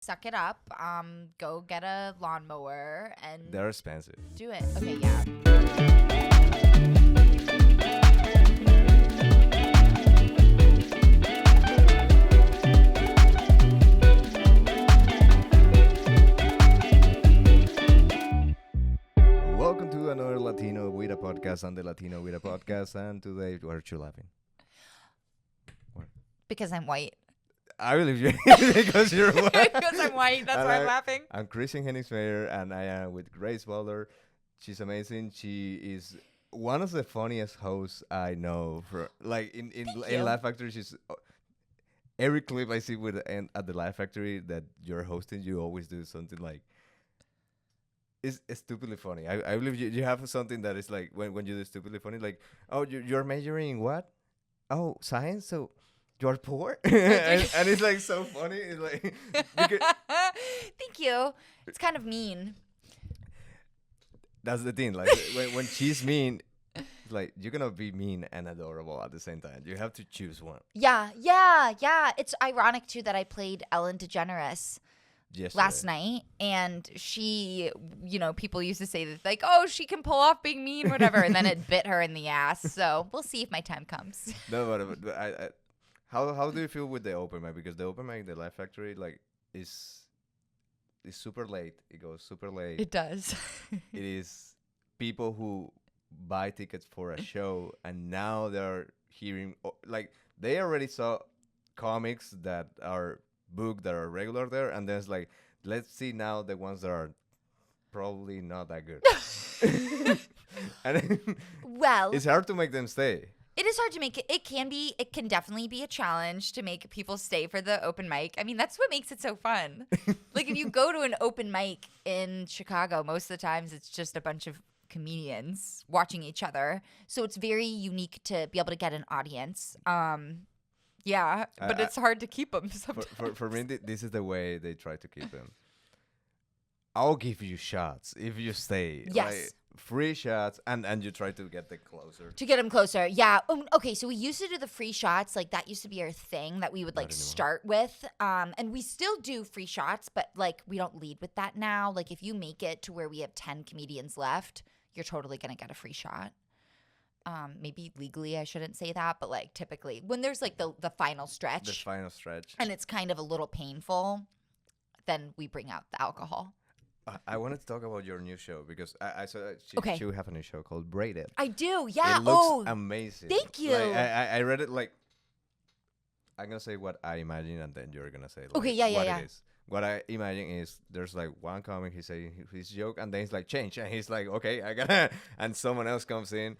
suck it up. Go get a lawnmower and They're expensive. do it. Okay, yeah. Welcome to another Latino with a podcast on the Latino with a podcast. And today, why are you laughing? Because I'm white. I believe you because you're white. Because I'm white. That's And why I'm laughing. I'm Christian Henningsmeyer, and I am with Grace Bahler. She's amazing. She is one of the funniest hosts I know. For like in Thank in you. Laugh Factory, she's every clip I see with and at the Laugh Factory that you're hosting, you always do something like. It's stupidly funny. I believe you have something that is like when you do stupidly funny, like, oh, you're majoring in what? Oh, science? So you're poor? and it's like so funny. It's like, because Thank you. It's kind of mean. that's the thing. Like, when she's mean, it's like, you're going to be mean and adorable at the same time. You have to choose one. Yeah. It's ironic, too, that I played Ellen DeGeneres last night, and she, people used to say that, like, oh, she can pull off being mean, whatever, and then it bit her in the ass. So we'll see if my time comes. No, but how do you feel with the open mic? Because the open mic, the Life Factory, like, is super late. It goes super late. It does. It is people who buy tickets for a show, and now they're hearing, like, they already saw comics that are booked that are regular there, and then it's like, let's see now the ones that are probably not that good. And Well, it's hard to make them stay. it is hard to make it. It can definitely be a challenge to make people stay for the open mic. I mean, that's what makes it so fun. Like, if you go to an open mic in Chicago, most of the times it's just a bunch of comedians watching each other. So it's very unique to be able to get an audience. Yeah, but it's hard to keep them sometimes. For me, this is the way they try to keep them. I'll give you shots if you stay. Yes. Like, free shots, and you try to get them closer. To get them closer, yeah. Okay, so we used to do the free shots. Like, that used to be our thing that we would, like, Not anymore. start with. And we still do free shots, but, like, we don't lead with that now. Like, if you make it to where we have 10 comedians left, you're totally going to get a free shot. Maybe legally I shouldn't say that, but, like, typically when there's, like, the final stretch. The final stretch. And it's kind of a little painful, then we bring out the alcohol. I wanted to talk about your new show because I saw that Okay. you have a new show called Braided. I do, yeah. It looks amazing. thank you. Like, I read it like, I'm gonna say what I imagine, and then you're gonna say like, Okay, yeah, what yeah. it is. What I imagine is there's like one comic, he's saying his joke, and then he's like change, and he's like, okay, I gotta, and someone else comes in.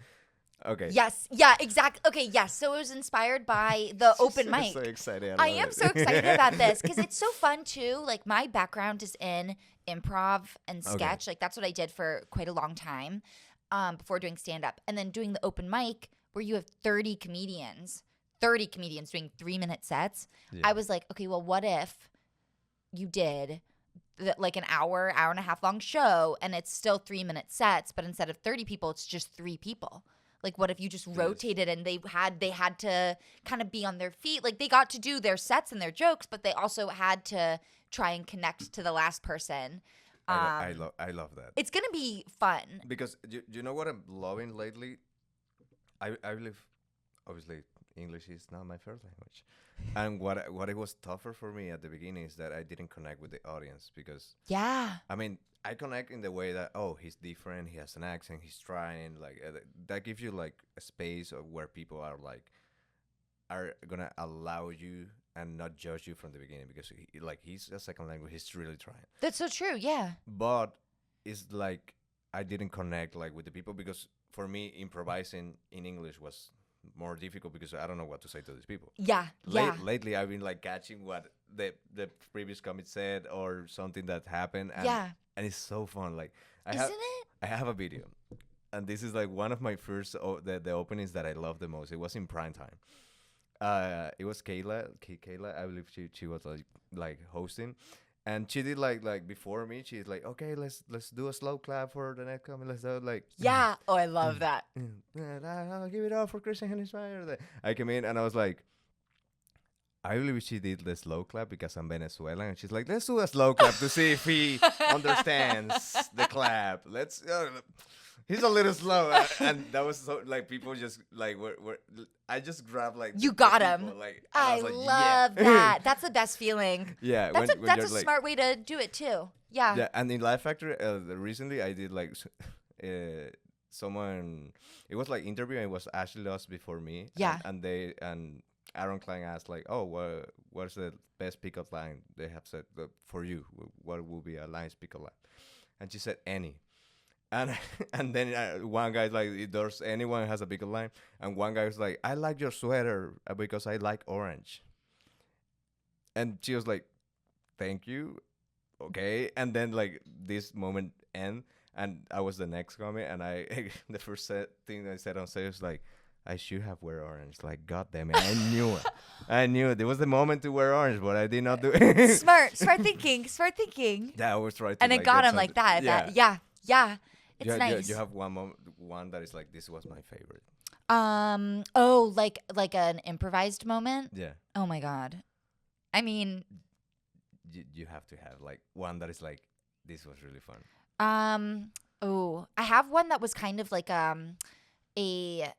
Okay. Yes, yeah, exactly. Okay, yes. So it was inspired by the open I'm mic. so excited. I love am it. so excited about this because it's so fun too. Like, my background is in improv and Okay. sketch. Like, that's what I did for quite a long time before doing stand up, and then doing the open mic where you have 30 comedians doing 3-minute sets. Yeah. I was like, okay, well, what if you did like an hour and a half long show, and it's still 3-minute sets, but instead of 30 people, it's just 3 people. Like, what if you just rotated and they had to kind of be on their feet? Like, they got to do their sets and their jokes, but they also had to try and connect to the last person. I love that. It's gonna be fun. Because you know what I'm loving lately? I believe, obviously, English is not my first language. And what it was tougher for me at the beginning is that I didn't connect with the audience because, Yeah. I mean, I connect in the way that, oh, he's different, he has an accent, he's trying, like, that gives you, like, a space of where people are, like, are gonna allow you and not judge you from the beginning because, he's a second language, he's really trying. That's so true. Yeah. But it's like I didn't connect like with the people because for me improvising in English was more difficult because I don't know what to say to these people. Yeah. Yeah. Lately I've been like catching what the previous comic said or something that happened and Yeah. and it's so fun. Like Isn't it? I have a video and this is like one of my first the openings that I love the most. It was in prime time. It was Kayla, I believe she was like hosting. And she did like before me. She's like, okay, let's do a slow clap for the next comment. Let's do it like Yeah. Oh, I love that. I'll give it up for Christian Henningsmeyer. I came in and I was like, I believe she did the slow clap because I'm Venezuelan, and she's like, "Let's do a slow clap to see if he understands the clap. Let's." He's a little slow, and that was so like people just like were I just grabbed like You the got people, him. like, and I was like, love yeah. that. That's the best feeling. Yeah, That's when that's you're a like, smart way to do it too. Yeah. yeah, and in Life Factory, recently I did like someone. It was like interviewing. It was Ashley lost before me. Yeah. And Aaron Klein asked like, "Oh, what's the best pickup line they have said for you? What will be a nice pickup line?" And she said any. And and then one guy's like, "If there's anyone has a pickup line," and one guy was like, "I like your sweater because I like orange." And she was like, "Thank you." Okay, and then like this moment end, and I was the next comment, and I the first thing I said on stage was like, I should have wear orange. Like, god damn it, I knew it. I knew it. It was the moment to wear orange, but I did not do it. Smart thinking. Smart thinking. Yeah, I was trying to. And it like, got get him like something- that. Yeah. Yeah. It's nice. You have one that is like, this was my favorite. Oh, like an improvised moment. Yeah. Oh my god. I mean, You have to have like one that is like, this was really fun. oh, I have one that was kind of like a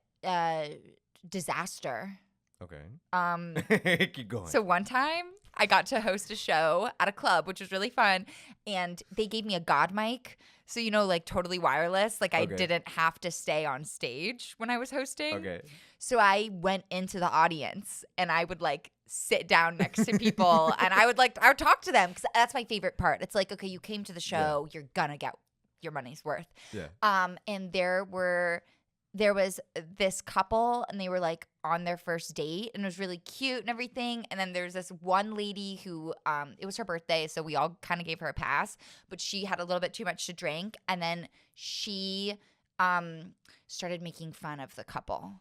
disaster. Okay. Keep going. So one time I got to host a show at a club, which was really fun, and they gave me a God mic. So, like totally wireless. Like I Okay. didn't have to stay on stage when I was hosting. Okay. So I went into the audience and I would like sit down next to people and I would talk to them because that's my favorite part. It's like, okay, you came to the show, you're gonna get your money's worth. Yeah. And there was this couple and they were like on their first date and it was really cute and everything. And then there's this one lady who it was her birthday, so we all kind of gave her a pass, but she had a little bit too much to drink, and then she started making fun of the couple.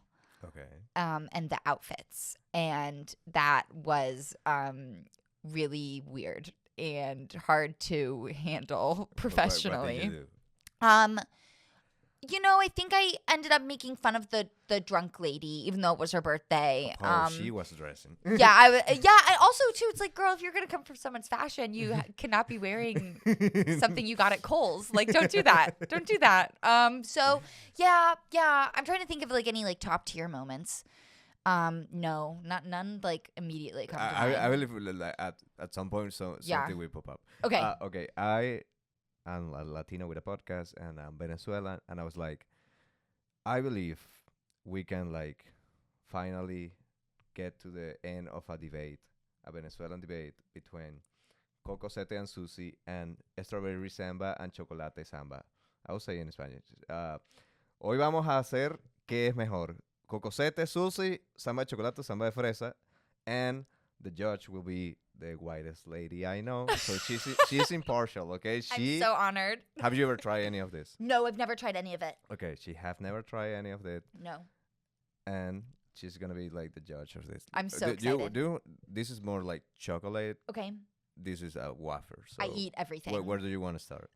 Okay. And the outfits. And that was really weird and hard to handle professionally. What did you do? I think I ended up making fun of the drunk lady, even though it was her birthday. How she was dressing. Yeah, and also too, it's like, girl, if you're gonna come from someone's fashion, you cannot be wearing something you got at Kohl's. Like, don't do that. Don't do that. So yeah, I'm trying to think of like any like top tier moments. No, none like immediately come to mind. I believe like at some point something will pop up. Okay. Okay. I'm a Latino with a podcast, and I'm Venezuelan, and I was like, I believe we can like finally get to the end of a Venezuelan debate between Cocosette and Susy and Strawberry Samba and Chocolate Samba. I will say in Spanish. Hoy vamos a hacer qué es mejor. Cocosette, Susy, Samba de Chocolate, Samba de Fresa, and the judge will be the whitest lady I know. So she's impartial, okay? I'm so honored. Have you ever tried any of this? No, I've never tried any of it. Okay, she have never tried any of that, No. and she's gonna be like the judge of this. I'm so excited. excited. This is more like chocolate. Okay. This is a wafer. So I eat everything. Where do you want to start?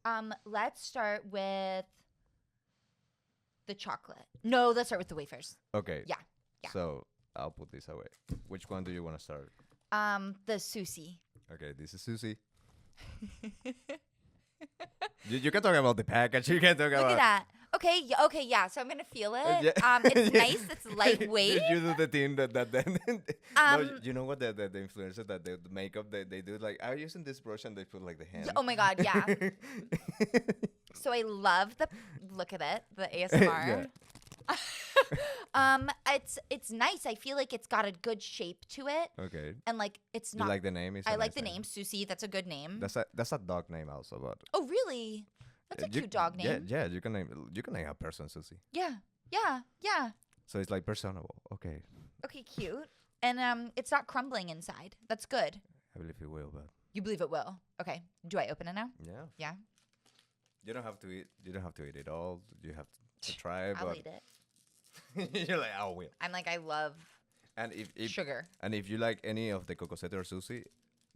Let's start with the chocolate. No, let's start with the wafers. Okay. Yeah. So I'll put this away. Which one do you want to start? The Susy. Okay, this is Susy. You can talk about the package. You can talk about. Look at that. Okay, yeah. So I'm gonna feel it. Yeah. It's nice. It's lightweight. You do the thing that no, you know what the influencers that the makeup they do like I'm using this brush and they put like the hand. Oh my god, yeah. So I love the look at it, the ASMR. It's nice. I feel like it's got a good shape to it. Okay. And like it's You not. like the name? I like the name Susy. That's a good name. That's a dog name also, but. Oh really? That's a cute dog name. Yeah, you can name a person Susy. Yeah. So it's like personable. Okay. Okay, cute. And it's not crumbling inside. That's good. I believe it will, but. You believe it will. Okay. Do I open it now? Yeah. Yeah. You don't have to eat. You don't have to eat it all. You have to try it. I'll but eat it. You're like, I will. I'm like, I love And if sugar. And if you like any of the Cocosette or Susy,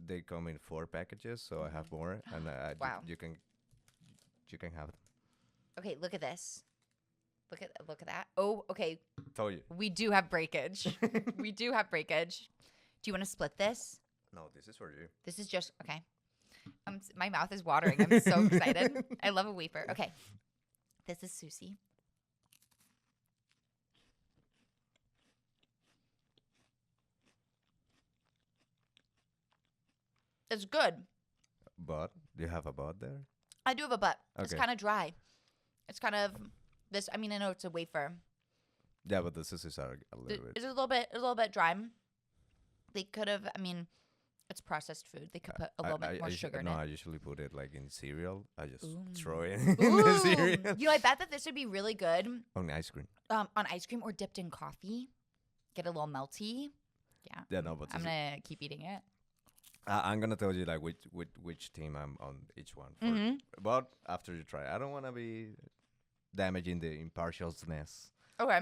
they come in 4 packages, so I have more, and Wow. you can have them. Okay, look at this. Look at that. Oh, okay. Told you. We do have breakage. We do have breakage. Do you want to split this? No, this is for you. This is just okay. My mouth is watering. I'm so excited. I love a wafer. Okay. This is Susy. It's good. But do you have a but there? I do have a butt. It's Okay. kind of dry. It's kind of this. I mean, I know it's a wafer. Yeah, but the Susys are a little bit. It's a little bit dry. They could have. I mean, it's processed food. They could put a little bit more sugar in no, it. I usually put it like in cereal. I just Ooh. throw it in the Ooh. cereal. You know, I bet that this would be really good On ice cream. on ice cream or dipped in coffee. Get a little melty. Yeah. Yeah, no, but I'm gonna keep eating it. I'm gonna tell you like which team I'm on each one. For, Mhm. But after you try, I don't want to be damaging the impartialness. Okay.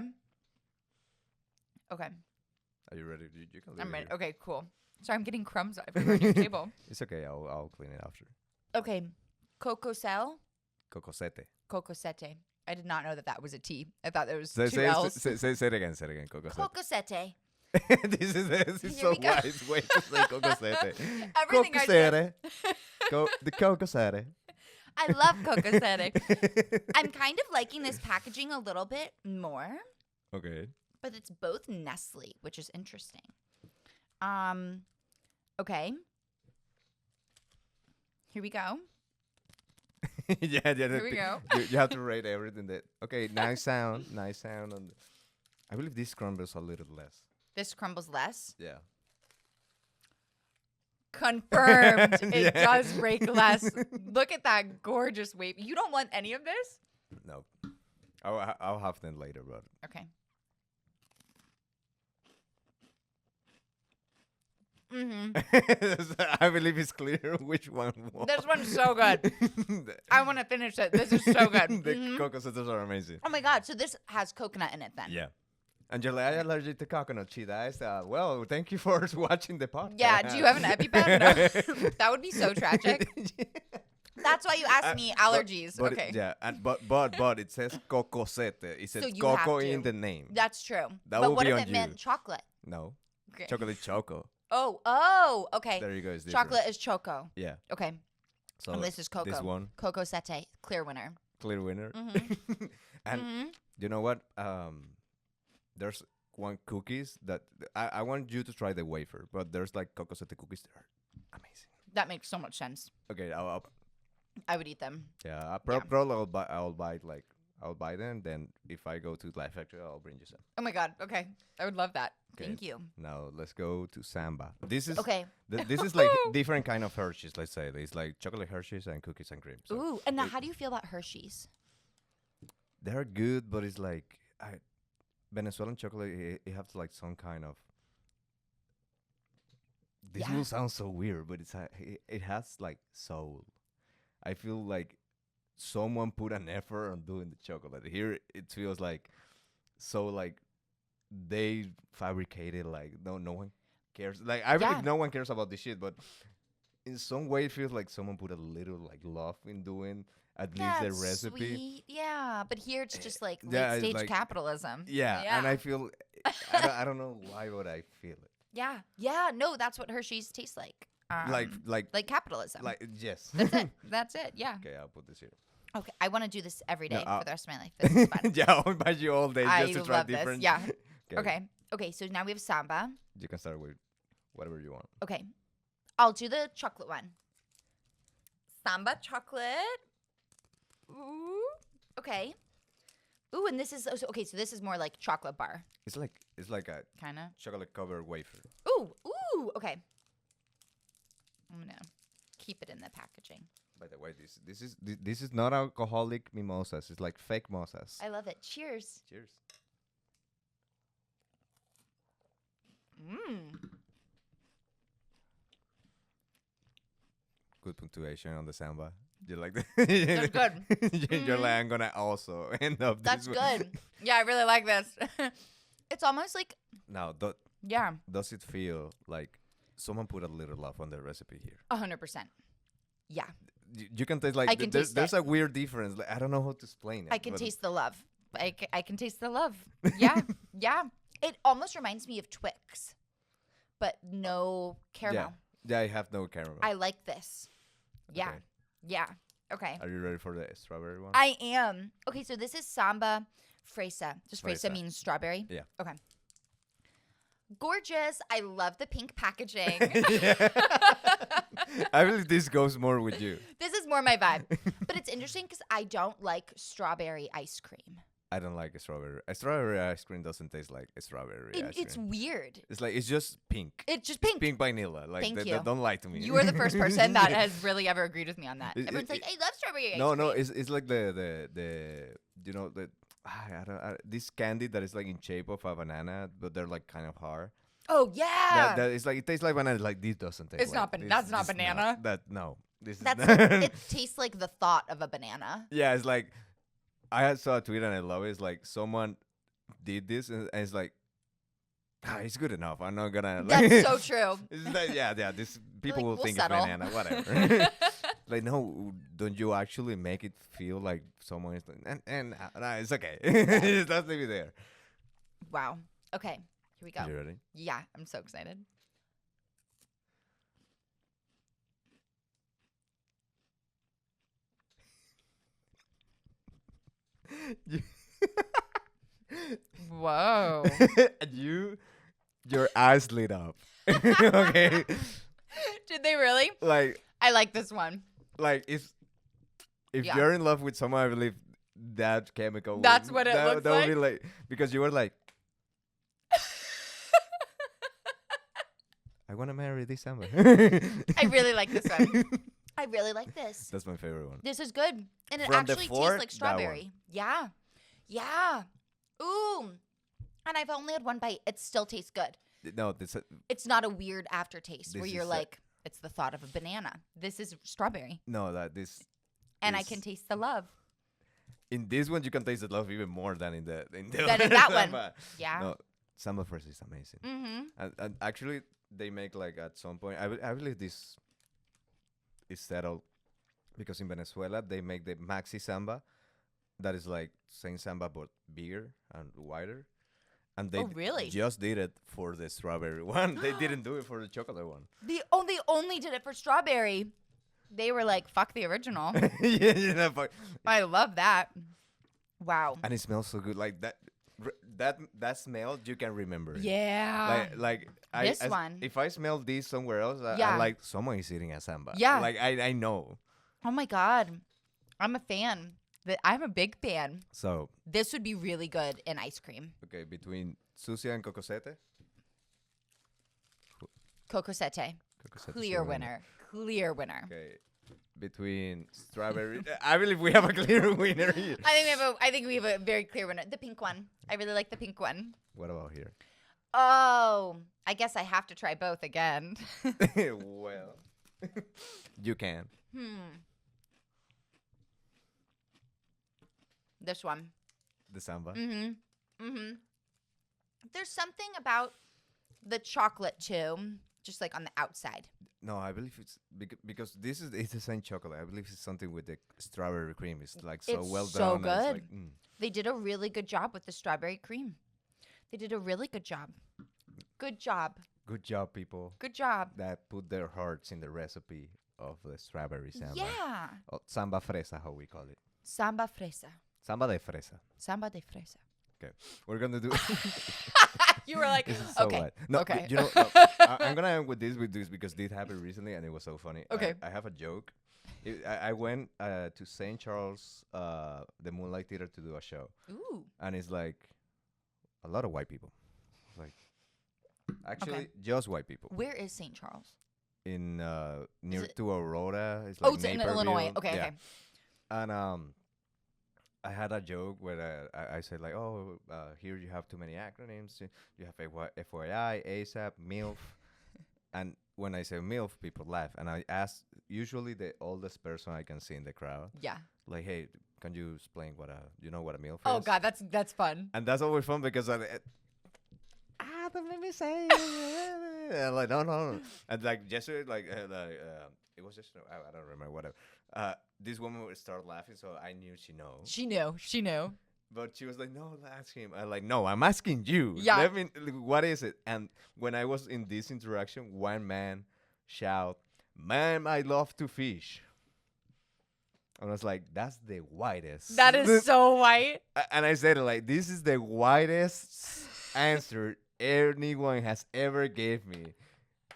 Okay. Are you ready? You can leave I'm it ready. here. Okay, cool. Sorry, I'm getting crumbs everywhere on your table. It's okay. I'll clean it after. Okay. Cocoselle. Cocosette. Cocosette. I did not know that was a T. I thought there was Say, two say, L's. say it again. Say it again. Cocosette. Cocosette. this is Here so we go. wise way to say cocosette. Everything I said. Cocosette. The cocosette. I love Cocosette. I'm kind of liking this packaging a little bit more, Okay. but it's both Nestle, which is interesting. Okay. Here we go. yeah. Here we go. You have to rate everything that. Okay, nice sound. On I believe this crumbles a little less. This crumbles less. Yeah. Confirmed. It Yeah. does break less. Look at that gorgeous wafer. You don't want any of this? No. I'll have them later, but Okay. Mm-hmm. I believe it's clear which one was. This one's so good. I want to finish it. This is so good. The Mhm. cocosettes are amazing. Oh my god! So this has coconut in it then? Yeah. And you're like, I'm allergic to coconut cheese. Well, thank you for watching the podcast. Yeah. Do you have an EpiPen? No. That would be so tragic. That's why you asked me allergies. But okay. but it says Cocosette. It says So you have coco to. in the name. That's true. That but will what be if on it you. meant chocolate? No. Okay. Chocolate choco. Oh, okay. There you go. It's different. Chocolate is choco. Yeah. Okay. So And this is cocoa. This one, Cocosette, clear winner. clear winner. Mm-hmm. And Mm-hmm. you know what? There's one cookies that I want you to try the wafer, but there's like Cocosette cookies that are amazing. That makes so much sense. Okay, I would eat them. yeah, Yeah. probably I'll buy them. Then if I go to Life Factory, I'll bring you some. Oh my god. Okay. I would love that. Okay. Thank you. Now let's go to Samba. This is Okay. this is like different kind of Hershey's. Let's say it's like chocolate Hershey's and cookies and cream. So Ooh. And now, how do you feel about Hershey's? they're good, but it's like Venezuelan chocolate. It has like some kind of. This Yeah. will sound so weird, but it has like soul. I feel like someone put an effort on doing the chocolate. Here it feels like so like they fabricated like no one cares. Like I Yeah. believe no one cares about this shit, but in some way it feels like someone put a little like love in doing at least the That's recipe. Sweet. Yeah, but here it's just like Yeah, late it's stage like- capitalism. Yeah, and I feel I don't know why would I feel it. Yeah. Yeah. No, that's what Hershey's tastes like. Like capitalism. like yes. That's it. That's it. Yeah. Okay, I'll put this here. Okay. I want to do this every day No, for the rest of my life. This is fun. Yeah, I'll invite you all day I just to try love different. this. Yeah. Okay. Okay. So now we have Samba. You can start with whatever you want. Okay. I'll do the chocolate one. Samba chocolate. Ooh. Okay. Ooh, and this is okay. So this is more like chocolate bar, It's like a kind of. chocolate covered wafer. Ooh. Ooh. Okay. I'm gonna keep it in the packaging. By the way, this is not alcoholic mimosas. It's like fake mimosas. I love it. Cheers. Cheers. Mmm. Good punctuation on the Samba. You like That's that? good. You're like, I'm gonna also end up. That's this way. good. Yeah, I really like this. It's almost like Now, yeah, does it feel like someone put a little love on the recipe here? 100%. Yeah, You can taste like I can taste there's it. a weird difference. Like, I don't know how to explain it. I can but taste the love. I can taste the love. Yeah, yeah. It almost reminds me of Twix, but no caramel. Yeah, I have no caramel. I like this. Yeah. Okay. Yeah. Okay. Are you ready for the strawberry one? I am. Okay, so this is Samba fresa. Just fresa Fresa. means strawberry? Yeah. Okay. Gorgeous. I love the pink packaging. I believe this goes more with you. This is more my vibe. But it's interesting because I don't like strawberry ice cream. I don't like a strawberry. A strawberry ice cream doesn't taste like a strawberry ice cream. It's weird. It's just pink. It's just pink. Pink vanilla. Like Thank they you. don't lie to me. You are the first person that has really ever agreed with me on that. It- Everyone's like, it- I love strawberry ice No, cream. it's like the you know the this candy that is like in shape of a banana, but they're like kind of hard. Oh, yeah. That it's like it tastes like banana. Like this doesn't taste. It's like, not that's not banana. This That's is it tastes like the thought of a banana. Yeah, it's like I saw a tweet and I love it. It's like someone did this and it's like, it's good enough. I'm not gonna. Like, That's so true. It's like, yeah. This people Like, will we'll think settle. it's banana, whatever. Like, no, don't you actually make it feel like someone is like, and it's okay. Just leave it there. Wow. Okay, here we go. You ready? Yeah, I'm so excited. Whoa. Your eyes lit up. Okay, Did they really? like I like this one. if Yeah. you're in love with someone, I believe that chemical. That's what it looks that would be like because you were like, I want to marry this summer. I really like this one. I really like this. That's my favorite one. This is good. And it From the actually four, tastes like that one. strawberry. Yeah. Yeah. Ooh. And I've only had one bite. It still tastes good. No, this It's not a weird aftertaste This where you're is like, it's the thought of a banana. This is strawberry. no that this And I is- can taste the love. in this one you can taste the love even more than in the Than in that one. Samba. Yeah. No, Samba first is amazing. Mm-hmm. And actually, they make like at some point. I believe this is settled because in Venezuela they make the maxi samba, that is like Saint Samba but bigger and wider. And they Oh, really? just did it for the strawberry one. They didn't do it for the chocolate one. They only did it for strawberry. They were like, fuck the original. Yeah, but, I love that. Wow. and it smells so good. Like that smell you can remember. it. Yeah. Like This one. If I smell this somewhere else, Yeah. I like someone is eating a samba. Yeah. Like I know. Oh my God. I'm a fan. I'm a big fan. So This would be really good in ice cream. okay, between Susy and Cocosette. Cocosette. Cocosette is Clear the winner. Clear winner. Okay. Between strawberry, I believe we have a clear winner here. I think we have a very clear winner. The pink one. I really like the pink one. What about here? Oh, I guess I have to try both again. Well, you can. This one. The samba. There's something about the chocolate too, just like on the outside. No, I believe it's because it's the same chocolate. I believe it's something with the strawberry cream. It's like so It's well so done. and it's good. like, They did a really good job with the strawberry cream. They did a really good job. Good job. good job, people Good job. that put their hearts in the recipe of the strawberry samba. Yeah. Oh, samba fresa, how we call it. Samba fresa. Samba de fresa. Samba de fresa. Okay, we're gonna do. You were like, This is so okay. bad. No, okay. you know, no, I'm gonna end with this because this happened recently and it was so funny. Okay. I have a joke. I went to St. Charles, the Moonlight Theater, to do a show, Ooh. and it's like a lot of white people. Like, actually, just white people Where is St. Charles? in near it- to Aurora. It's like Oh, it's in Illinois. Naperville. Okay, Yeah. okay. And I had a joke where I said like, oh, here you have too many acronyms. You have FYI, ASAP, MILF, and when I say MILF, people laugh. And I ask usually the oldest person I can see in the crowd, Yeah. like, hey, can you explain what a MILF Oh is? God, that's fun. And that's always fun because don't make me say it. And like no. And like yesterday, it was just I don't remember whatever. This woman would start laughing, so I knew she knows. She knew. She knew. But she was like, no, ask him. I'm like, no, I'm asking you. Yeah. Let me, what is it? And when I was in this interaction, one man shout, "Man, I love to fish." And I was like, that's the whitest. That is so white. And I said, like, this is the whitest answer anyone has ever gave me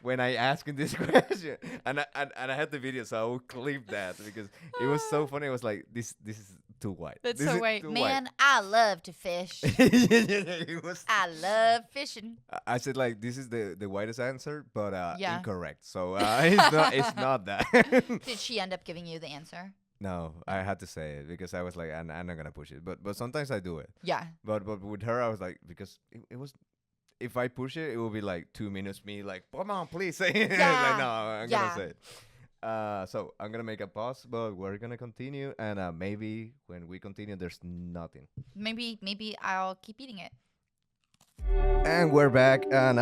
when I asked him this question. And I had the video, so I will clip that because it was so funny. It was like, this is too white. That's This so is white. too Man, I love to fish. yeah, it was. I love fishing. I said like this is the whitest answer, but Yeah. incorrect. So it's not that. Did she end up giving you the answer? No, I had to say it because I was like, I'm not gonna push it. But sometimes I do it. Yeah. But with her, I was like, because it was, if I push it, it will be like 2 minutes. Me like, come on, please say it. Yeah. Like, no, I'm Yeah. gonna say it. So I'm gonna make a pause, but we're gonna continue, and maybe when we continue, there's nothing. Maybe I'll keep eating it. And we're back, and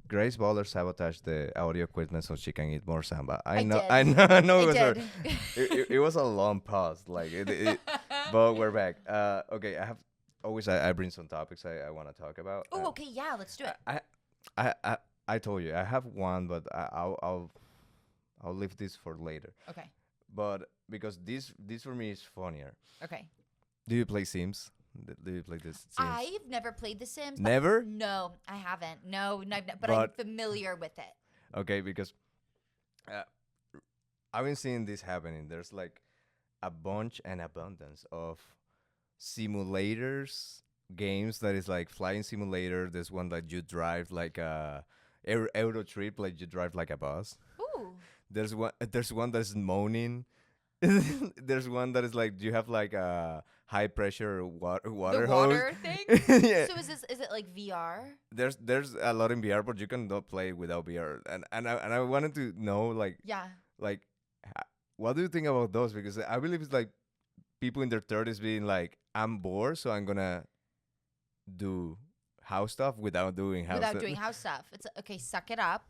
Grace Bahler sabotaged the audio equipment so she can eat more samba. I know, did. I know, I know. It was her. did. It was a long pause, like but we're back. Okay, I bring some topics I want to talk about. Oh, okay, yeah, let's do it. I told you I have one, but I'll leave this for later. Okay. But because this for me is funnier. Okay. Do you play Sims? Do you play this Sims? I've never played The Sims. but Never? No, I haven't. No, but I'm But- familiar with it. Okay, because I've been seeing this happening. There's like a bunch and abundance of simulators, games that is like flying simulator. There's one that you drive like a Euro trip, like you drive like a bus. Ooh. There's one that's moaning. There's one that is like you have like a high pressure water The hose. water thing? Yeah. So is it like VR? There's a lot in VR, but you can not play without VR. And I wanted to know like Yeah. what do you think about those? Because I believe it's like people in their 30s being like, I'm bored, so I'm gonna do house stuff without doing house Without stuff. doing house stuff. It's okay, suck it up.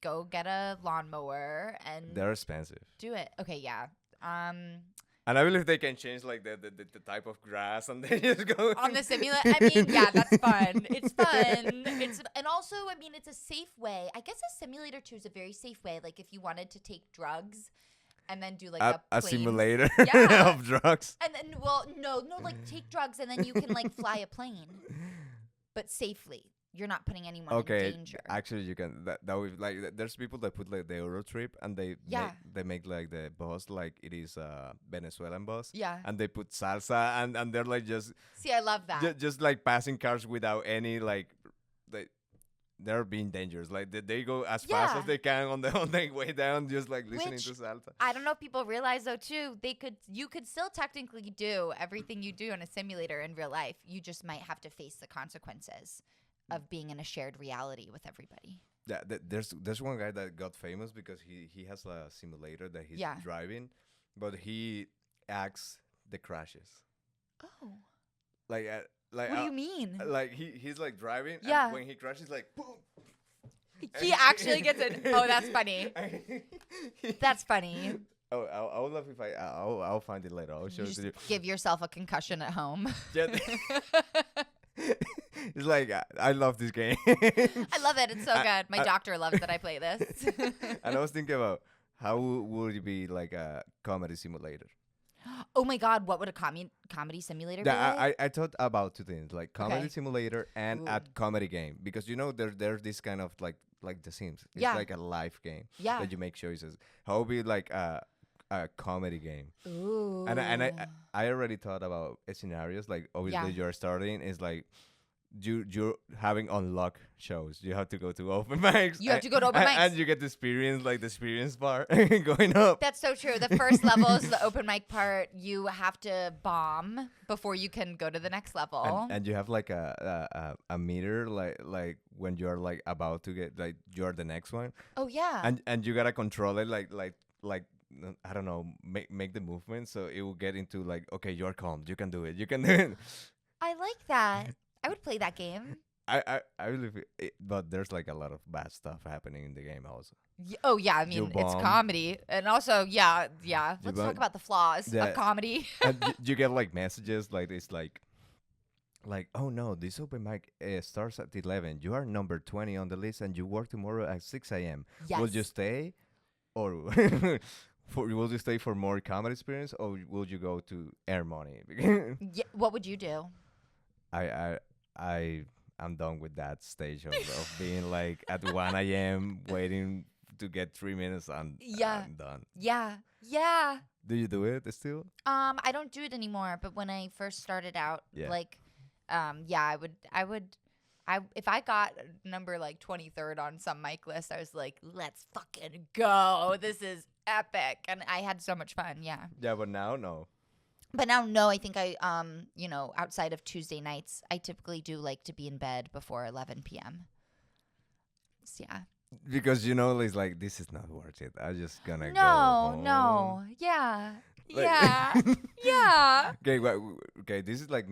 Go get a lawnmower and They're expensive. do it. Okay, yeah. And I believe they can change like the type of grass and they just go On the simulator, I mean, yeah, that's fun. It's fun. And also, I mean, it's a safe way. I guess a simulator too is a very safe way. Like if you wanted to take drugs and then do like a plane- simulator Yeah. of drugs. And then, well, no, like take drugs and then you can like fly a plane, but safely. You're not putting anyone in danger. Actually, you can. That would like. There's people that put like the Euro trip and Yeah. they make like the bus like it is a Venezuelan bus. Yeah. And they put salsa and they're like just See, I love that. just like passing cars without any like they're being dangerous. Like they go as fast Yeah. as they can on the way down, just like listening Which to salsa. I don't know if people realize though too, you could still technically do everything you do in a simulator in real life. You just might have to face the consequences of being in a shared reality with everybody. Yeah, there's one guy that got famous because he has a simulator that he's Yeah. driving, but he acts the crashes. Oh. Like What do you mean? like he's like driving. Yeah. And when he crashes, like boom. He actually gets it. Oh, that's funny. That's funny. Oh, I'll love if I'll find it later. I'll show You it to just you. give yourself a concussion at home. Yeah. It's like I love this game. I love it. It's so good. My I- doctor loves that I play this. And I was thinking about how would it be like a comedy simulator. Oh my God, what would a comedy simulator be Yeah, like? I thought about two things, like comedy Okay. simulator and a Ooh. comedy game, because there's this kind of like The Sims. It's Yeah. like a life game Yeah. that you make choices. How would be like a comedy game? Ooh. And I already thought about scenarios. Like obviously Yeah. you're starting is like you're having unlock shows. You have to go to open mics. You have to go to open mics. and you get the experience bar going up. That's so true. The first level is the open mic part. You have to bomb before you can go to the next level. And you have like a meter like when you're like about to get like you're the next one. Oh yeah. And you gotta control it like I don't know, make the movement so it will get into like, okay, you're calm, you can do it. I like that. I would play that game. I believe it, but there's like a lot of bad stuff happening in the game also. Oh yeah, I You mean it's bomb. comedy, and also yeah. You Let's bomb- talk about the flaws Yeah. of comedy. And you get like messages like this, like oh no, this open mic starts at 11. You are number 20 on the list, and you work tomorrow at 6 a.m. Yes. Will you stay, or will you stay for more comedy experience, or will you go to air money? Yeah, what would you do? I I'm done with that stage of being like at 1 a.m. waiting to get 3 minutes and Yeah. I'm done. Yeah. Do you do it still? I don't do it anymore, but when I first started out, Yeah. like, yeah, if I got number like 23rd on some mic list, I was like, let's fucking go. This is epic. And I had so much fun. Yeah. Yeah, but now no. But now, no, I think outside of Tuesday nights, I typically do like to be in bed before 11 p.m. So, yeah. Because it's like this is not worth it. I'm just gonna go No, home. no. Yeah. Like- Yeah. Yeah. Okay, this is like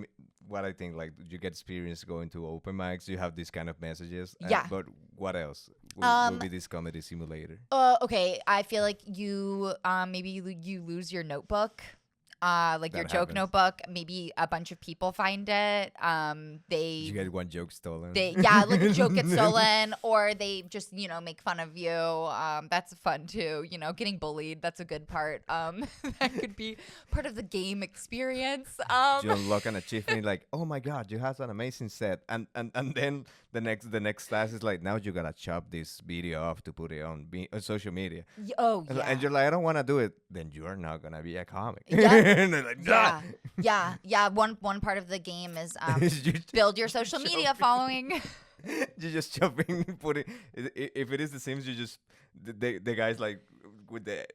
what I think. Like you get experience going to open mics. You have these kind of messages. Yeah. But what else will be this comedy simulator? Okay. I feel like you maybe you lose your notebook. Like your That joke happens. notebook. Maybe a bunch of people find it. You get one joke stolen. Like a joke gets stolen, or they just make fun of you. That's fun too. Getting bullied. That's a good part. That could be part of the game experience. You unlock an achievement like, oh my god, you have an amazing set, and then the next task is like, now you gotta chop this video off to put it on social media. Oh And, yeah. and you're like, I don't want to do it. Then you are not gonna be a comic. Yeah. And they're like, "Ah!" Yeah. One part of the game is You build your social media following. you just chopping, putting. If it is the Sims, you just the guys like with the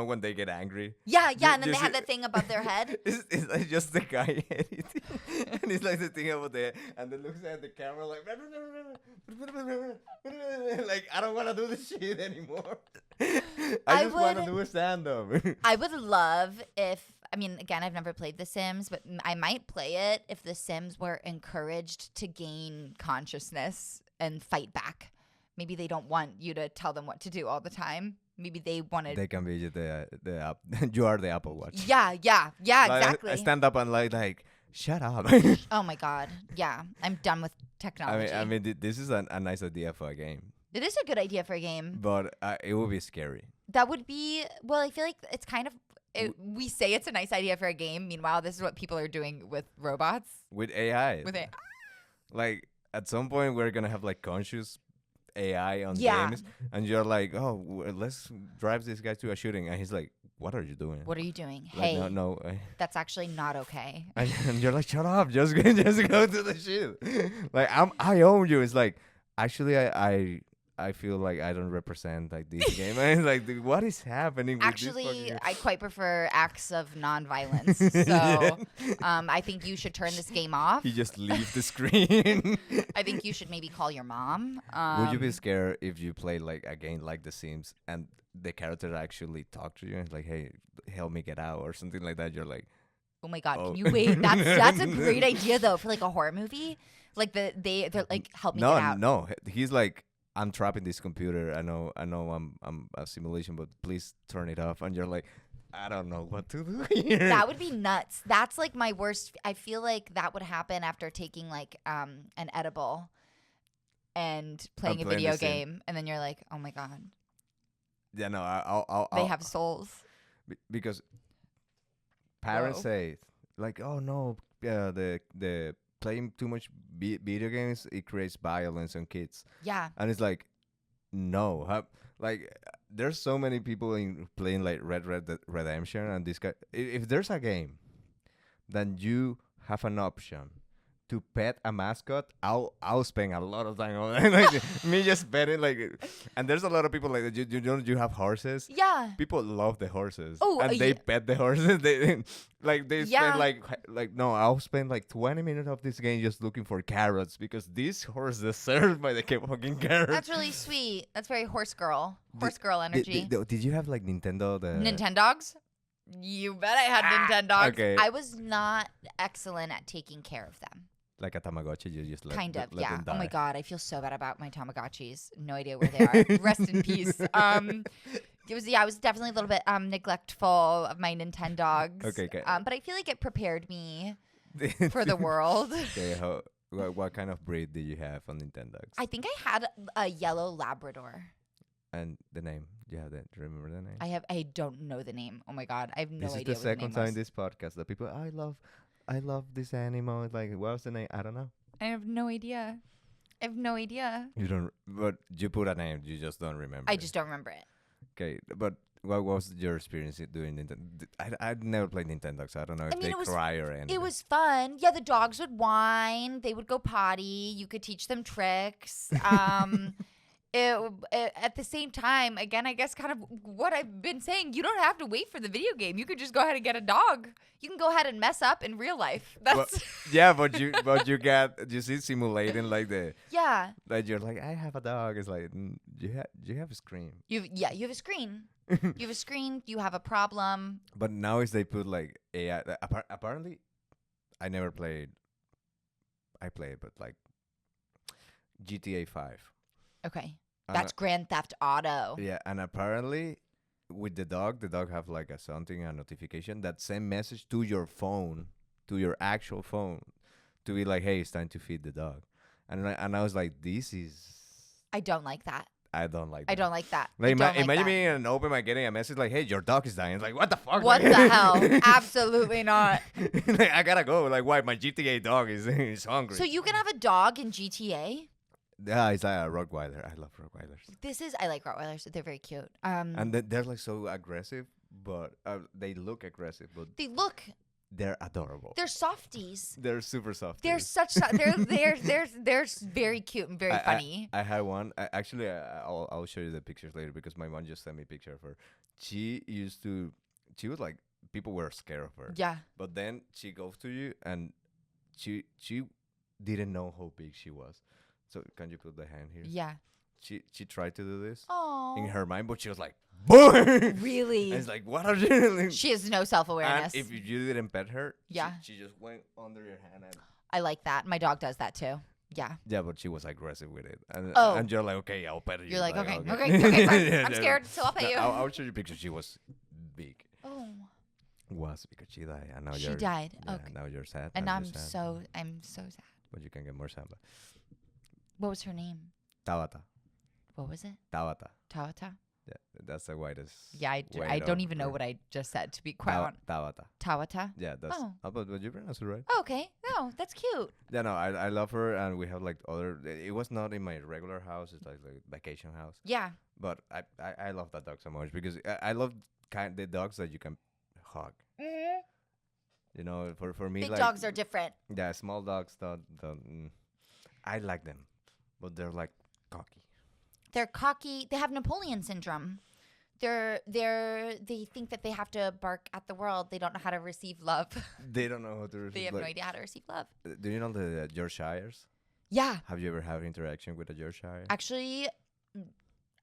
when they get angry. Yeah, You- and then you they have see- the thing above their head. It's like just the guy editing, and it's like the thing over there, and then looks at the camera like, like I don't want to do this shit anymore. I just want to would- do a stand up. I would love again, I've never played The Sims, but I might play it if The Sims were encouraged to gain consciousness and fight back. Maybe they don't want you to tell them what to do all the time. Maybe they wanted. They can be the app. You are the Apple Watch. Yeah, Like, exactly. I stand up and like shut up. Oh my god, yeah, I'm done with technology. I mean, this is a nice idea for a game, it is a good idea for a game. but it would be scary. That would be I feel like it's kind of. We say it's a nice idea for a game. Meanwhile, this is what people are doing with robots. With AI. With it, Like at some point we're gonna have like conscious AI on Yeah. games, and you're like, oh, let's drive this guy to a shooting, and he's like, what are you doing? what are you doing? Like, Hey, no. that's actually not okay. And you're like, shut up, just go to the shit. Like I own you. It's like actually I feel like I don't represent like this game. And it's like, what is happening? With Actually, this fucking I quite prefer acts of nonviolence. So Yeah. I think you should turn this game off. He just leave the screen. I think you should maybe call your mom. Would you be scared if you play like a game like The Sims and the character actually talk to you and it's like, hey, help me get out or something like that? You're like, Oh my god, Oh. can you wait? That's a great idea though for like a horror movie. Like they're like help me get out. no. He's like, I'm trapped in this computer. I know. I'm a simulation, but please turn it off. And you're like, I don't know what to do here. That would be nuts. That's like my worst. I feel like that would happen after taking like an edible and playing a playing video The Sim. game, and then you're like, oh my god, Yeah, no. I'll they have souls. because parents Whoa. say like, oh no, the playing too much video games, it creates violence on kids. Yeah. And it's like, no, like there's so many people playing like Red Dead Redemption, and this guy. If there's a game, then you have an option to pet a mascot. I'll spend a lot of time on it. Like me just petting like, and there's a lot of people like that. You have horses. Yeah. People love the horses. Oh, and they yeah. pet the horses. They Yeah. spend like no, I'll spend like 20 minutes of this game just looking for carrots because this horse deserves by the fucking carrots. That's really sweet. That's very horse girl Did- energy. Did you have like Nintendo? Nintendogs? You bet I had Nintendogs. okay. I was not excellent at taking care of them. like a Tamagotchi. You just let, Kind of, let yeah. them die. Oh my god, I feel so bad about my Tamagotchis. No idea where they are. Rest in peace. I was definitely a little bit neglectful of my Nintendogs. Okay. But I feel like it prepared me for the world. Okay, what kind of breed did you have on Nintendogs? I think I had a yellow Labrador. And the name? Do you have that? Do you remember the name? I don't know the name. Oh my god, I have no This idea. is the second what the time name was. this podcast that people I love this animal. It's like, what's the name? I don't know. I have no idea. You don't, but you put a name. You just don't remember. I just don't remember it. Okay, but what was your experience doing Nintendo? I'd never played Nintendo, so I don't know if they cry or anything. It was fun. Yeah, the dogs would whine. They would go potty. You could teach them tricks. At the same time, again, I guess kind of what I've been saying, you don't have to wait for the video game. You could just go ahead and get a dog. You can go ahead and mess up in real life. That's yeah, but you see simulating like yeah. Like you're like, I have a dog. It's like you have a screen. You have a screen. You have a screen. You have a problem. But now is they put like AI. Apparently, I never played. I played, but like GTA 5. Okay. That's Grand Theft Auto. Yeah, and apparently with the dog have like a notification that send message to your phone, to your actual phone, to be like, hey, it's time to feed the dog. And I was like, this is. I don't like that. I don't like that. I don't like that. Like, imagine that. being in an open mic getting a message like, hey, your dog is dying. It's like, what the fuck? What the hell? Absolutely not. Like, I gotta go. Like, why? My GTA dog is hungry. So you can have a dog in GTA? Yeah, it's like a Rottweiler. I love Rottweilers. I like Rottweilers. They're very cute. And they're like so aggressive, but they look aggressive, but they're adorable. They're softies. They're super soft. They're they're very cute and very funny. I had one. I'll show you the pictures later because my mom just sent me a picture of her. She was like, people were scared of her. Yeah. But then she goes to you and she didn't know how big she was. So can you put the hand here? Yeah. She tried to do this Oh. in her mind, but she was like, boom! Really? And it's like, what are you doing? She has no self-awareness. And if you didn't pet her, yeah, she just went under your hand. And I like that. My dog does that too. Yeah. Yeah, but she was aggressive with it. And you're like, okay, I'll pet you. You're like, okay, fine. I'm scared, so I'll pet you. I'll show you pictures. She was big. Oh. Was because she died. And now she died. Yeah, okay. Now you're sad. And I'm so sad. But you can get more Samba. What was her name? Tabata. What was it? Tabata. Tabata? Yeah, that's the whitest. Yeah, I don't even know what I just said, to be quite honest. Tabata. Tabata? Yeah, that's. Oh, but you pronounce it right. Oh, okay. No, that's cute. Yeah, no, I love her, and we have like other. It was not in my regular house. It's like vacation house. Yeah. But I love that dog so much because I love the dogs that you can hug. Mm-hmm. You know, for me, big like, dogs are different. Yeah, small dogs don't. I like them, but they're like cocky. They're cocky. They have Napoleon syndrome. They think that they have to bark at the world. They don't know how to receive love. They don't know how to receive. They have no idea how to receive love. Do you know the Yorkshires? Yeah. Have you ever had interaction with a Yorkshire? Actually,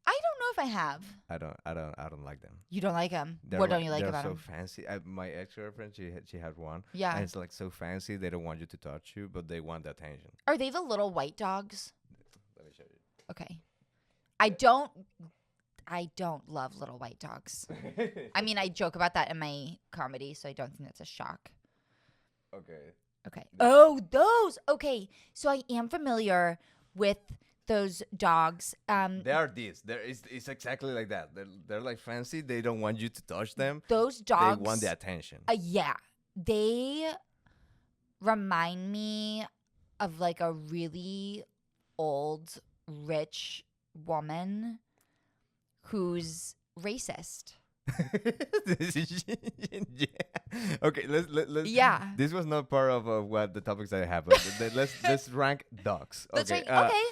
I don't know if I have. I don't like them. You don't like them? What don't you like about them? They're so fancy. My ex-girlfriend, she had one. Yeah. And it's like so fancy. They don't want you to touch you, but they want the attention. Are they the little white dogs? Let me show you. Okay. I don't love little white dogs. I mean, I joke about that in my comedy, so I don't think that's a shock. Okay. Oh, those. Okay. So I am familiar with those dogs. They are these. It's exactly like that. They're like fancy. They don't want you to touch them. Those dogs. They want the attention. Yeah. They remind me of like a really old, rich woman who's racist. Yeah. Okay, let's. Yeah. This was not part of what the topics that I have, but let's rank dogs. That's okay. right. Okay.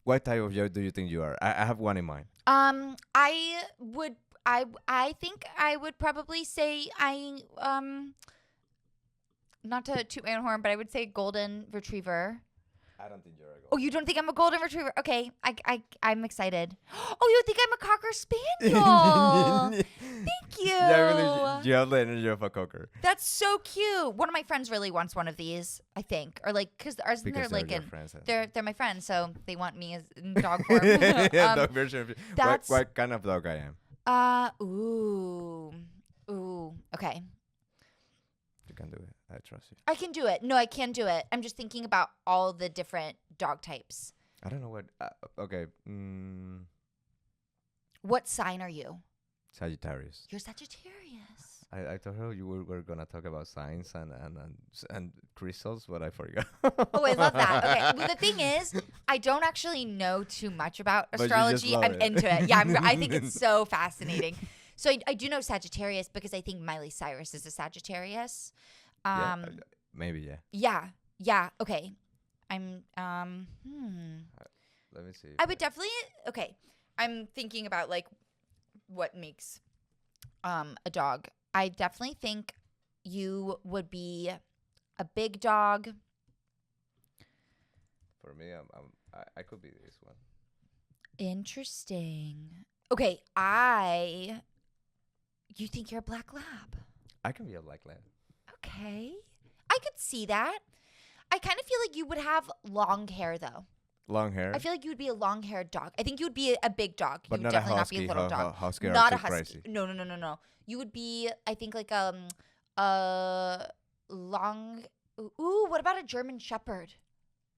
What type of dog do you think you are? I have one in mind. I think I would probably say not to toot my own horn, but I would say golden retriever. I don't think you're a golden. Oh, you don't think I'm a golden retriever? Okay, I'm excited. Oh, you think I'm a cocker spaniel? Thank you. Yeah, really, You have the energy of a cocker. That's so cute. One of my friends really wants one of these, I think. Or like, because ours, they're like your friends. they're my friends, so they want me as in dog form. Yeah, dog version. That's what kind of dog I am? Ooh. Okay. You can do it. I trust you. I can do it. No, I can do it. I'm just thinking about all the different dog types. I don't know what. Okay. What sign are you? Sagittarius. You're Sagittarius. I thought you were gonna talk about signs and crystals, but I forgot. Oh, I love that. Okay. Well, the thing is, I don't actually know too much about But you just astrology. love I'm it. into it. Yeah, I think it's so fascinating. So I do know Sagittarius because I think Miley Cyrus is a Sagittarius. Maybe, yeah. Yeah. Okay. I'm Let me see. I would definitely okay. I'm thinking about like what makes a dog. I definitely think you would be a big dog. For me, I could be this one. Interesting. Okay, you think you're a black lab? I can be a black lab. Okay. I could see that. I kind of feel like you would have long hair though. Long hair. I feel like you would be a long-haired dog. I think you would be a big dog. But you not would a definitely husky. not be a little dog. Husky Not are a too husky. crazy. No. You would be, I think, like long. Ooh, what about a German Shepherd?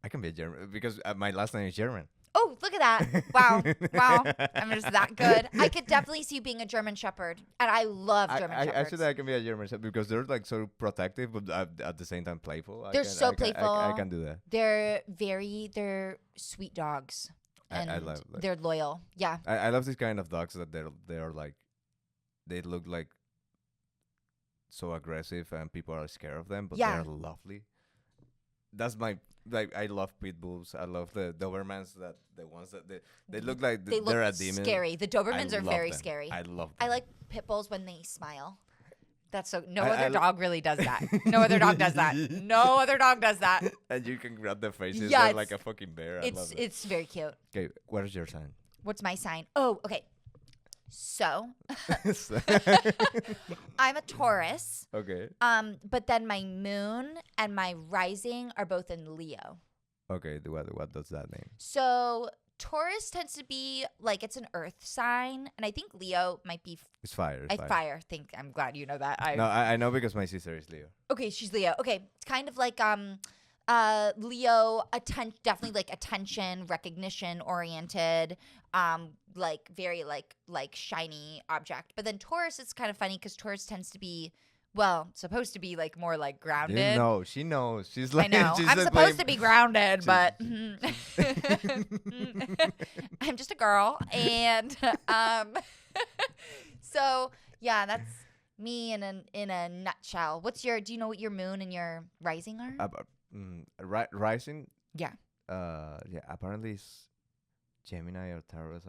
I can be a German because my last name is German. Oh, look at that. Wow. I'm just that good. I could definitely see you being a German Shepherd. And I love German Shepherds. Actually, I can be a German Shepherd because they're like so protective, but at the same time playful. They're so playful. I can do that. They're sweet dogs. And I love they're loyal. Yeah. I love this kind of dogs that they're like, they look like so aggressive and people are scared of them, but they're lovely. That's my like. I love pit bulls. I love the Dobermans. The ones that they look like they're a demon. Scary. The Dobermans are very them. scary. I love them. I like pit bulls when they smile. That's so. No other dog really does that. No other dog does that. No other dog does that. And you can grab their faces. Yeah, They're like a fucking bear. It's very cute. Okay, what is your sign? What's my sign? Oh, okay. So, I'm a Taurus. Okay. But then my moon and my rising are both in Leo. Okay. What does that mean? So Taurus tends to be like it's an earth sign, and I think Leo might be. It's fire. Fire. I'm glad you know that. I know because my sister is Leo. Okay, she's Leo. Okay, it's kind of like Leo, definitely like attention, recognition oriented, like very like shiny object. But then Taurus, it's kind of funny because Taurus tends to be, well, supposed to be like more like grounded. No, she knows. She's like, I know. she's I'm like supposed to be grounded, but she's- I'm just a girl, and so yeah, that's me in a nutshell. Do you know what your moon and your rising are? Rising. Yeah. Yeah. Apparently, it's Gemini or Taurus.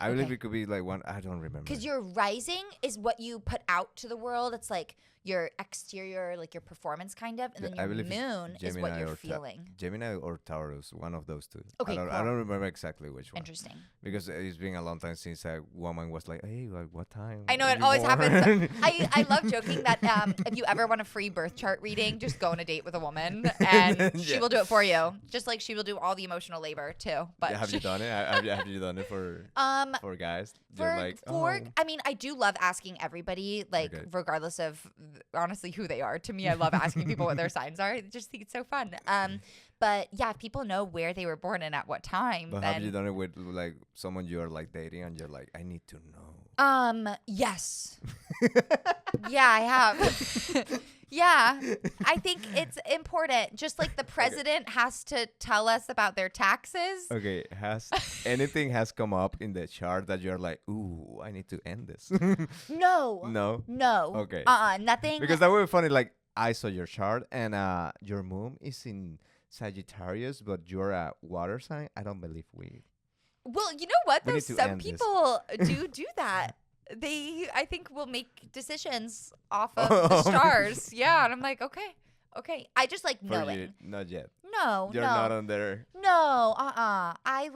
I believe it could be like one. I don't remember. Because your rising is what you put out to the world. It's like your exterior, like your performance, kind of, and then your moon is what you're feeling. Gemini or Taurus, one of those two. Okay, I don't remember exactly which one. Interesting. Because it's been a long time since a woman was like, "Hey, like, what time?" I know are it you always born?" happens. I love joking that if you ever want a free birth chart reading, just go on a date with a woman and she will do it for you. Just like she will do all the emotional labor too. But Yeah, have you done it? Have you done it for guys? I mean, I do love asking everybody, like regardless of honestly who they are. To me, I love asking people what their signs are. I just think it's so fun. But yeah, if people know where they were born and at what time. But then, have you done it with like someone you are like dating and you're like, I need to know? Yes. Yeah, I have. Yeah, I think it's important. Just like the president has to tell us about their taxes. Okay, has anything has come up in the chart that you're like, ooh, I need to end this? No. No. Okay. Nothing. Because that would be funny. Like I saw your chart and your moon is in Sagittarius, but you're a water sign. I don't believe we. Well, you know what? We Though need to some end this. people do that. I think, will make decisions off of the stars. Yeah, and I'm like, okay, Okay. I just like For knowing. you, not yet. No, You're no. not on there. No, I'm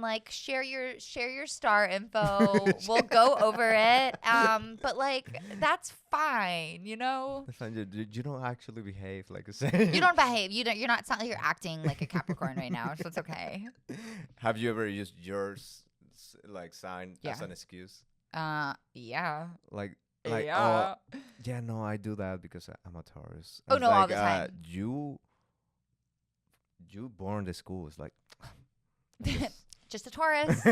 like, share your star info. We'll go over it. But like that's fine, you know? That's fine. You don't actually behave like a Saint. You don't behave. You're not, it's not like you're acting like a Capricorn right now, so it's okay. Have you ever used yours like sign as Yeah. an excuse? Yeah. Like Yeah. oh yeah, no, I do that because I'm a Taurus. Oh, It's no, all like, the time. you born the school. It's like Just a Taurus.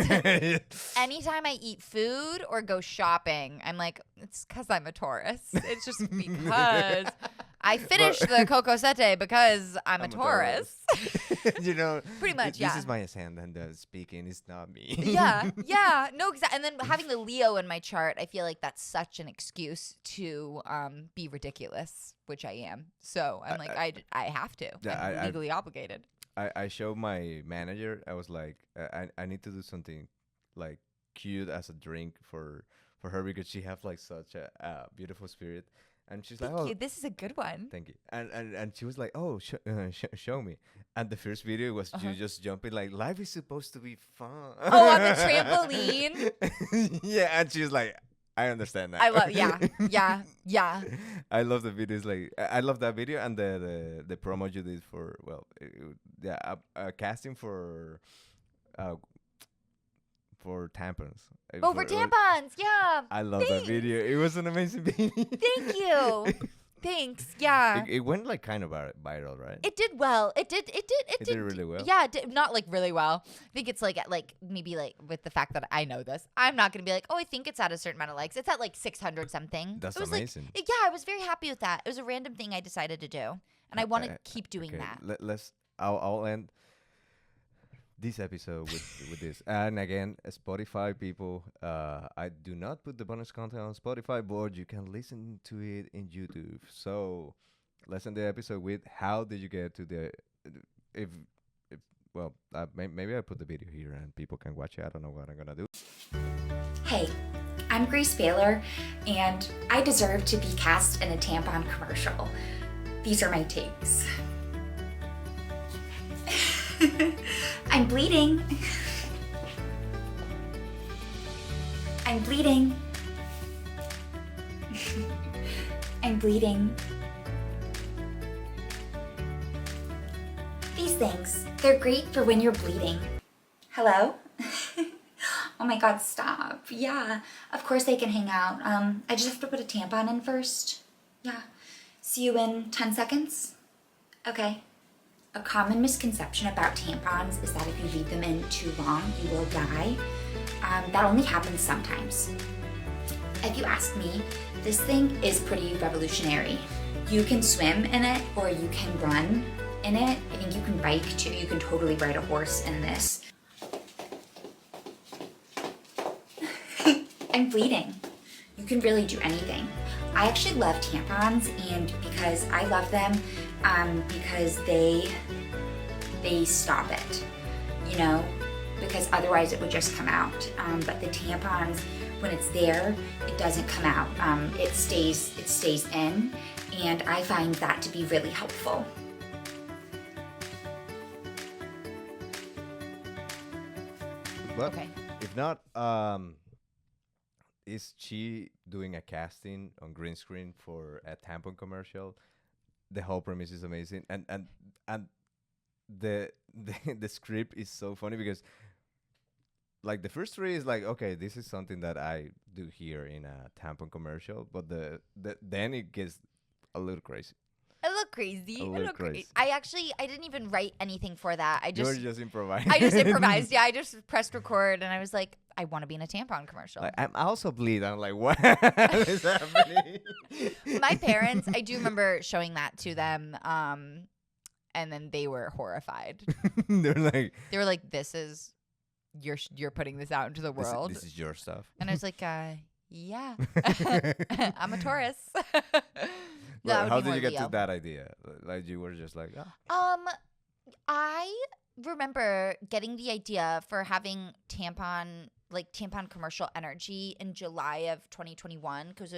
Anytime I eat food or go shopping, I'm like, it's because I'm a Taurus. It's just because I finished the Cocosette because I'm a Taurus. You know, Pretty much, this yeah. is my ascendant speaking. It's not me. yeah. No, exactly. And then having the Leo in my chart, I feel like that's such an excuse to be ridiculous, which I am. So I'm like, I have to. Yeah, I'm legally obligated. I showed my manager. I was like, I need to do something like cute as a drink for her because she have like such a beautiful spirit. And she's like, Thank oh, you. This is a good one. thank you. And she was like, oh, show me. And the first video was you just jumping like, life is supposed to be fun. Oh, on the trampoline. Yeah, and she's like, I understand that. I love. Yeah. I love the videos. Like I love that video and the promo you did for a casting for tampons. Oh, for tampons. Yeah. I love that video. It was an amazing video. Thank you. Thanks. Yeah. It went like kind of viral, right? It did well. It did really well. Yeah, not like really well. I think it's like maybe like with the fact that I know this, I'm not gonna be like, oh, I think it's at a certain amount of likes. It's at like 600 something. That's it was amazing. Like, yeah, I was very happy with that. It was a random thing I decided to do, and I want to keep doing that. I'll end this episode with this. And again, Spotify people, I do not put the bonus content on Spotify, but you can listen to it in YouTube. So let's end the episode with how did you get to the if well maybe I put the video here and people can watch it. I don't know what I'm gonna do. Hey, I'm Grace Bahler, and I deserve to be cast in a tampon commercial. These are my takes. I'm bleeding. I'm bleeding. I'm bleeding. These things, they're great for when you're bleeding. Hello? Oh my god, stop. Yeah, of course they can hang out. I just have to put a tampon in first. Yeah. See you in 10 seconds? Okay. A common misconception about tampons is that if you leave them in too long, you will die. That only happens sometimes. If you ask me, this thing is pretty revolutionary. You can swim in it or you can run in it. I think you can bike too. You can totally ride a horse in this. I'm bleeding. You can really do anything. I actually love tampons, and because I love them, because they stop it, you know, because otherwise it would just come out. But the tampons, when it's there, it doesn't come out. It stays in, and I find that to be really helpful. But Okay. if not, is she doing a casting on green screen for a tampon commercial? The whole premise is amazing, and the the script is so funny because like the first three is like, okay, this is something that I do here in a tampon commercial, but then it gets a little crazy. I look crazy. A I little look crazy. crazy. I didn't even write anything for that. You were just improvising. I just improvised. Yeah, I just pressed record and I was like, I want to be in a tampon commercial. Like, I'm also bleed. I'm like, what is happening? My parents, I do remember showing that to them, and then they were horrified. They're like, "This is you're putting this out into the world." This is your stuff. And I was like, "Yeah, I'm a Taurus." Well, how did you get to that idea? Like you were just like, oh. I remember getting the idea for having tampon like tampon commercial energy in July of 2021 because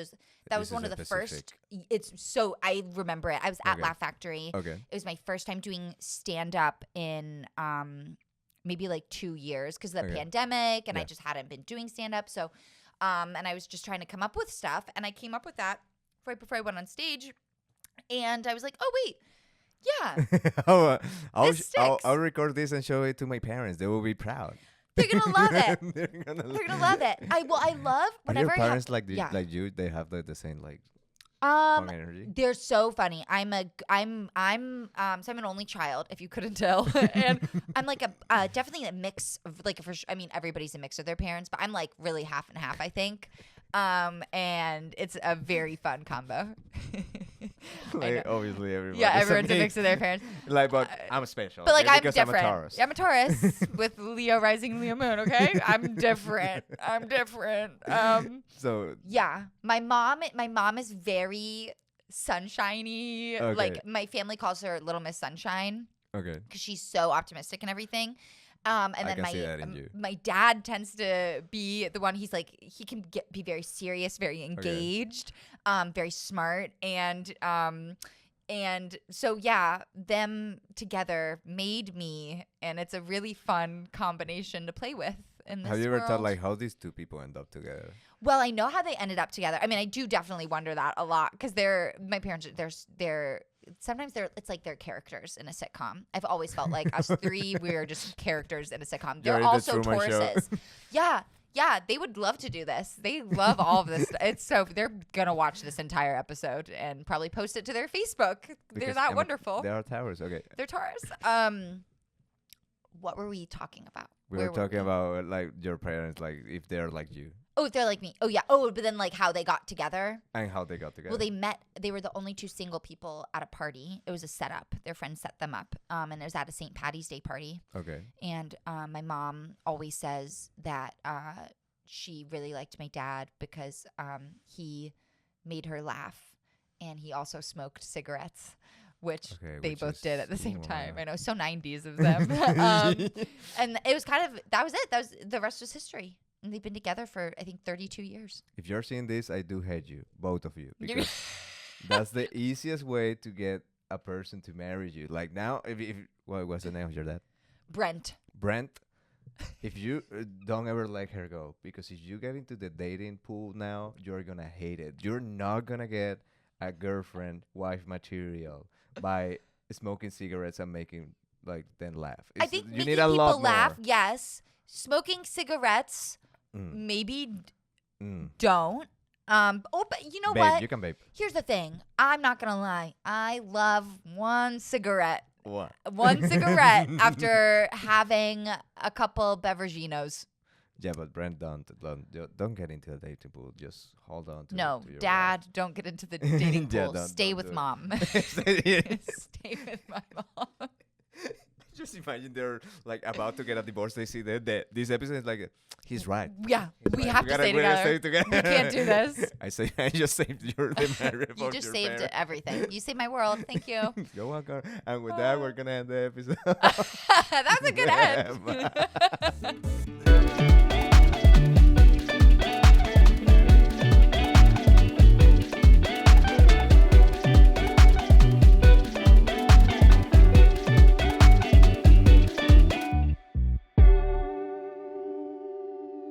that was This one is of a the first. specific- It's so I remember it. I was at Okay. Laugh Factory. Okay. It was my first time doing stand up in maybe like 2 years because of the Okay. pandemic, and I Yeah. just hadn't been doing stand up. So, and I was just trying to come up with stuff, and I came up with that right before I went on stage, and I was like, oh wait, yeah. I'll, This I'll sticks. I'll record this and show it to my parents. They will be proud. They're gonna love it. They're gonna They're gonna love it. I love Are whenever your I have parents like yeah. like you? They have like the same like um fun energy. they're so funny. I'm so I'm an only child, if you couldn't tell, and I'm like a definitely a mix of like I mean everybody's a mix of their parents, but I'm like really half and half, I think. And it's a very fun combo. I know. Like obviously everyone. Yeah, everyone's a mix of their parents. Like, but I'm special. But like yeah, I'm because different. I'm a Taurus. I'm a Taurus with Leo rising, Leo moon. Okay, I'm different. I'm different. So Yeah, my mom is very sunshiny. Okay. Like my family calls her Little Miss Sunshine okay. because she's so optimistic and everything. And I then can see that in you. my dad tends to be the one. He's like he can be very serious, very engaged, very smart, and so yeah, them together made me, and it's a really fun combination to play with. In this Have you ever thought world. like how these two people end up together? Well, I know how they ended up together. I mean, I do definitely wonder that a lot because my parents, sometimes it's like they're characters in a sitcom. I've always felt like us three, we're just characters in a sitcom. You're They're in the also Truman Show. Tauruses. Yeah, they would love to do this. They love all of this. It's so they're gonna watch this entire episode and probably post it to their Facebook. They're Because that I'm a- wonderful. They are towers. Okay. They're Taurus. What were we talking about? We Where were talking about like your parents, like if they're like you Oh, they're like me. Oh yeah. Oh, but then like how they got together. and how they got together. Well, they met. They were the only two single people at a party. It was a setup. Their friend set them up, and it was at a St. Patty's Day party. Okay. And my mom always says that she really liked my dad because he made her laugh, and he also smoked cigarettes, which Okay, they which both is- did at the same time. wow. I know, so 90s of them. And it was kind of that was it. That was the rest was history. And they've been together for I think 32 years. If you're seeing this, I do hate you, both of you, You're- because that's the easiest way to get a person to marry you. Like now, if what was the name of your dad? Brent. Brent. If you don't ever let her go, because if you get into the dating pool now, you're gonna hate it. You're not gonna get a girlfriend, wife material by smoking cigarettes and making like them laugh. I It's- think you making need a people lot laugh, more. yes. Smoking cigarettes, Mm, maybe mm. don't. But you know Babe, what? you can vape. Here's the thing. I'm not gonna lie. I love one cigarette. What? One cigarette after having a couple beveraginos. Yeah, but Brent, don't get into the dating pool. Just hold on to No, to your Dad, don't get into the dating Yeah, pool. don't- Stay don't with do it. mom. wife. Stay with my mom. Just imagine they're like about to get a divorce. They see that this episode is like, he's right. Yeah, He's we right. have to stay we gotta together. stay together. We can't do this. I just saved your the marriage You of just your saved parents. everything. You saved my world. Thank you. You're welcome. And with that, we're gonna end the episode. That was a good end. Bye.